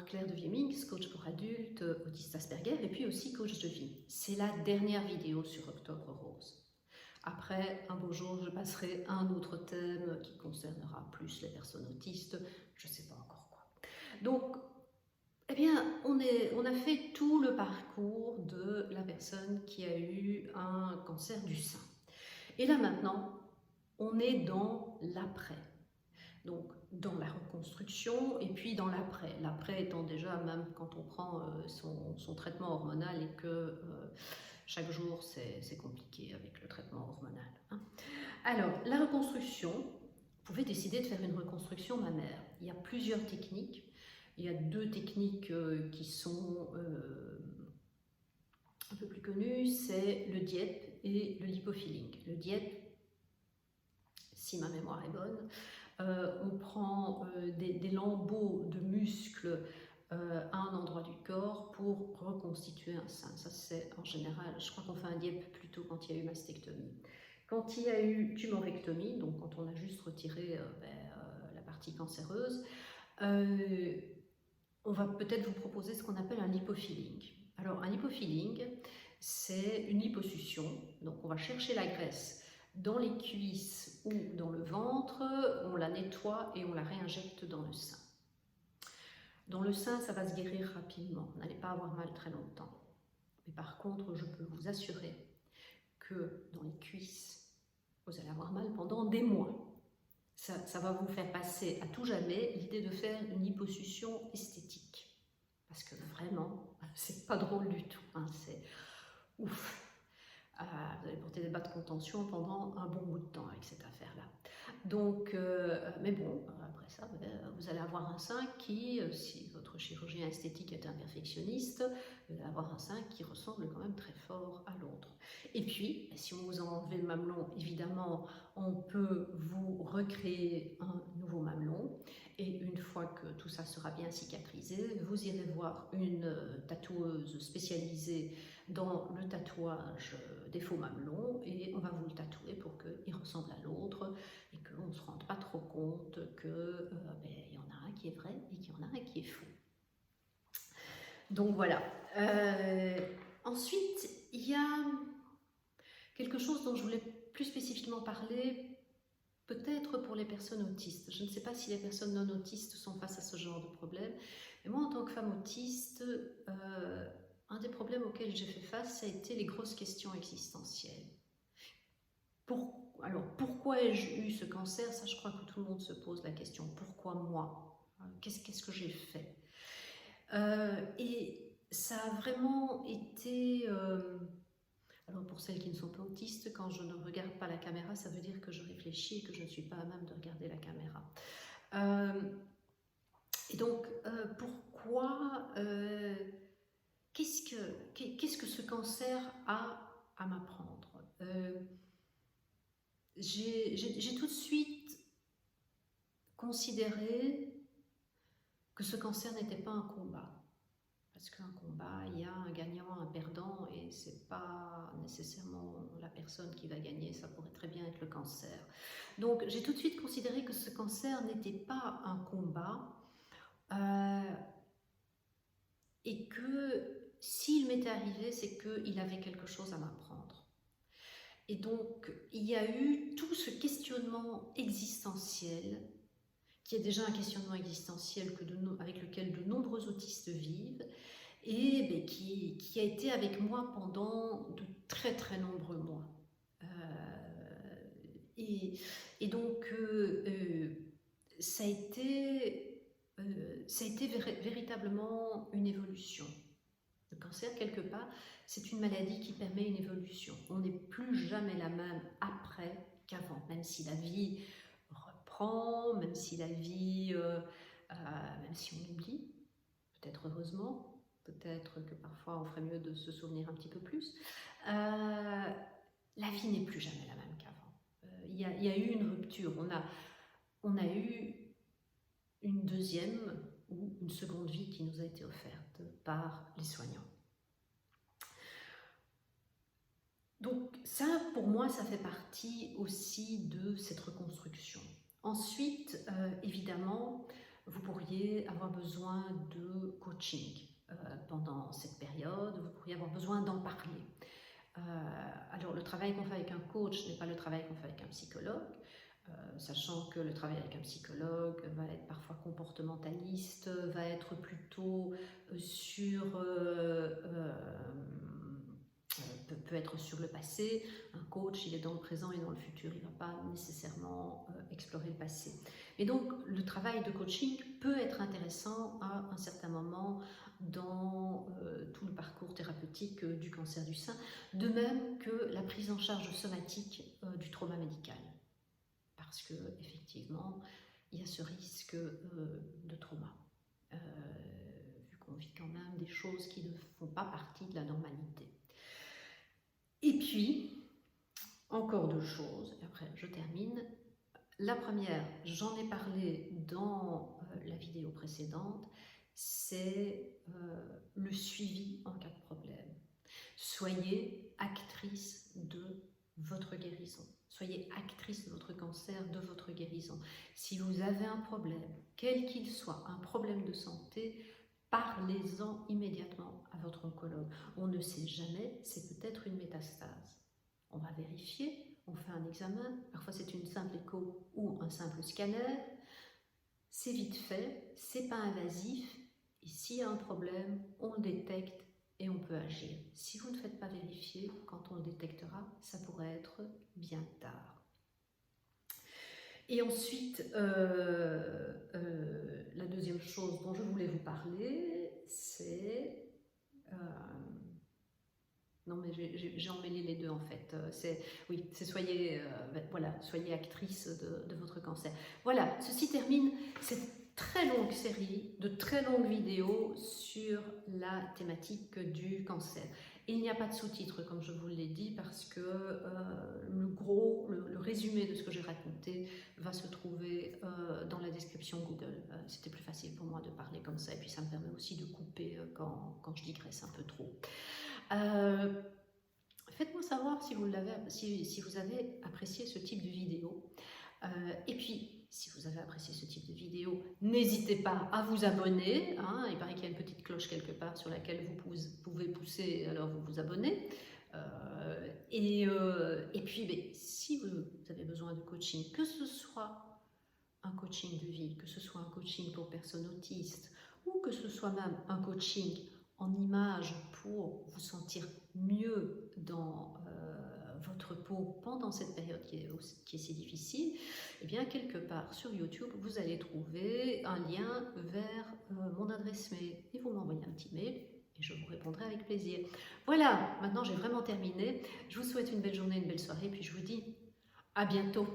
Claire de Viemings, coach pour adultes, autiste Asperger, et puis aussi coach de vie. C'est la dernière vidéo sur Octobre Rose. Après, un beau jour, je passerai à un autre thème qui concernera plus les personnes autistes, je ne sais pas encore quoi. Donc, eh bien, on a fait tout le parcours de la personne qui a eu un cancer du sein. Et là maintenant, on est dans l'après. Donc, dans la reconstruction et puis dans l'après. L'après étant déjà, même quand on prend son traitement hormonal et que chaque jour c'est compliqué avec le traitement hormonal. Hein. Alors, la reconstruction, vous pouvez décider de faire une reconstruction mammaire. Il y a plusieurs techniques. Il y a deux techniques qui sont un peu plus connues, c'est le DIEP et le lipofilling. Le DIEP, si ma mémoire est bonne, on prend des lambeaux de muscles à un endroit du corps pour reconstituer un sein. Ça, c'est en général, je crois qu'on fait un DIEP plutôt quand il y a eu mastectomie. Quand il y a eu tumorectomie, donc quand on a juste retiré la partie cancéreuse, on va peut-être vous proposer ce qu'on appelle un lipofilling. Alors, un lipofilling, c'est une liposuction. Donc, on va chercher la graisse dans les cuisses ou dans le ventre, on la nettoie et on la réinjecte dans le sein. Dans le sein, ça va se guérir rapidement, vous n'allez pas avoir mal très longtemps. Mais par contre, je peux vous assurer que dans les cuisses, vous allez avoir mal pendant des mois. Ça va vous faire passer à tout jamais l'idée de faire une liposuction esthétique. Parce que vraiment, c'est pas drôle du tout, hein, c'est ouf. Vous allez porter des bas de contention pendant un bon bout de temps avec cette affaire-là. Donc, mais bon, après ça, vous allez avoir un sein qui, si votre chirurgien esthétique est un perfectionniste, vous allez avoir un sein qui ressemble quand même très fort à l'autre. Et puis, si on vous enlève le mamelon, évidemment, on peut vous recréer un nouveau mamelon. Et une fois que tout ça sera bien cicatrisé, vous irez voir une tatoueuse spécialisée dans le tatouage des faux mamelons et on va vous le tatouer pour qu'il ressemble à l'autre et qu'on ne se rende pas trop compte qu'il y en a un qui est vrai et qu'il y en a un qui est faux. Donc voilà. Ensuite, il y a quelque chose dont je voulais plus spécifiquement parler, peut-être pour les personnes autistes. Je ne sais pas si les personnes non autistes sont face à ce genre de problème. Mais moi, en tant que femme autiste, un des problèmes auxquels j'ai fait face, ça a été les grosses questions existentielles. Alors, pourquoi ai-je eu ce cancer? Ça, je crois que tout le monde se pose la question. Pourquoi moi? Qu'est-ce que j'ai fait? Et ça a vraiment été... alors pour celles qui ne sont pas autistes, quand je ne regarde pas la caméra, ça veut dire que je réfléchis et que je ne suis pas à même de regarder la caméra. Et donc, pourquoi... qu'est-ce que ce cancer a à m'apprendre? J'ai tout de suite considéré que ce cancer n'était pas un combat. Parce qu'un combat, il y a un gagnant, un perdant, et c'est pas nécessairement la personne qui va gagner, ça pourrait très bien être le cancer. Donc j'ai tout de suite considéré que ce cancer n'était pas un combat, et que s'il m'était arrivé, c'est qu'il avait quelque chose à m'apprendre. Et donc, il y a eu tout ce questionnement existentiel, qui est déjà un questionnement existentiel avec lequel de nombreux autistes vivent, et qui a été avec moi pendant de très très nombreux mois. Et donc, ça a été véritablement une évolution. Le cancer, quelque part, c'est une maladie qui permet une évolution. On n'est plus jamais la même après qu'avant, même si la vie reprend, même si la vie, même si on oublie, peut-être heureusement, peut-être que parfois on ferait mieux de se souvenir un petit peu plus. La vie n'est plus jamais la même qu'avant. Il y a eu une rupture, on a eu une deuxième ou une seconde vie qui nous a été offerte par les soignants. Donc ça, pour moi, ça fait partie aussi de cette reconstruction. Ensuite, évidemment, vous pourriez avoir besoin de coaching pendant cette période, vous pourriez avoir besoin d'en parler. Alors le travail qu'on fait avec un coach n'est pas le travail qu'on fait avec un psychologue, sachant que le travail avec un psychologue va être parfois comportementaliste, va être plutôt sur peut être sur le passé. Un coach, il est dans le présent et dans le futur, il ne va pas nécessairement explorer le passé. Et donc, le travail de coaching peut être intéressant à un certain moment dans tout le parcours thérapeutique du cancer du sein, de même que la prise en charge somatique du trauma médical. Parce que effectivement, il y a ce risque de trauma, vu qu'on vit quand même des choses qui ne font pas partie de la normalité. Et puis, encore deux choses, et après je termine. La première, j'en ai parlé dans la vidéo précédente, c'est le suivi en cas de problème. Soyez actrice de votre guérison. Soyez actrice de votre cancer, de votre guérison. Si vous avez un problème, quel qu'il soit, un problème de santé, parlez-en immédiatement à votre oncologue. On ne sait jamais, c'est peut-être une métastase. On va vérifier, on fait un examen, parfois c'est une simple écho ou un simple scanner. C'est vite fait, c'est pas invasif, et s'il y a un problème, on le détecte et on peut agir. Si vous ne faites pas vérifier, quand on le détectera, ça pourrait être bien tard. Et ensuite, la deuxième chose dont je voulais vous parler, c'est... non, mais j'ai emmêlé les deux en fait. C'est soyez, soyez actrice de votre cancer. Voilà, ceci termine cette très longue série de très longues vidéos sur la thématique du cancer. Il n'y a pas de sous-titres, comme je vous l'ai dit, parce que le résumé de ce que j'ai raconté va se trouver dans la description Google. C'était plus facile pour moi de parler comme ça, et puis ça me permet aussi de couper quand je digresse un peu trop. Faites-moi savoir si vous avez apprécié ce type de vidéo. Et puis, si vous avez apprécié ce type de vidéo, n'hésitez pas à vous abonner. Hein, il paraît qu'il y a une petite cloche quelque part sur laquelle vous pouvez pousser, alors vous vous abonnez. Et puis, si vous avez besoin de coaching, que ce soit un coaching de vie, que ce soit un coaching pour personnes autistes, ou que ce soit même un coaching en images pour vous sentir mieux dans votre peau pendant cette période qui est si difficile, et bien quelque part sur YouTube, vous allez trouver un lien vers mon adresse mail et vous m'envoyez un petit mail et je vous répondrai avec plaisir. Voilà, maintenant j'ai vraiment terminé. Je vous souhaite une belle journée, une belle soirée, puis je vous dis à bientôt.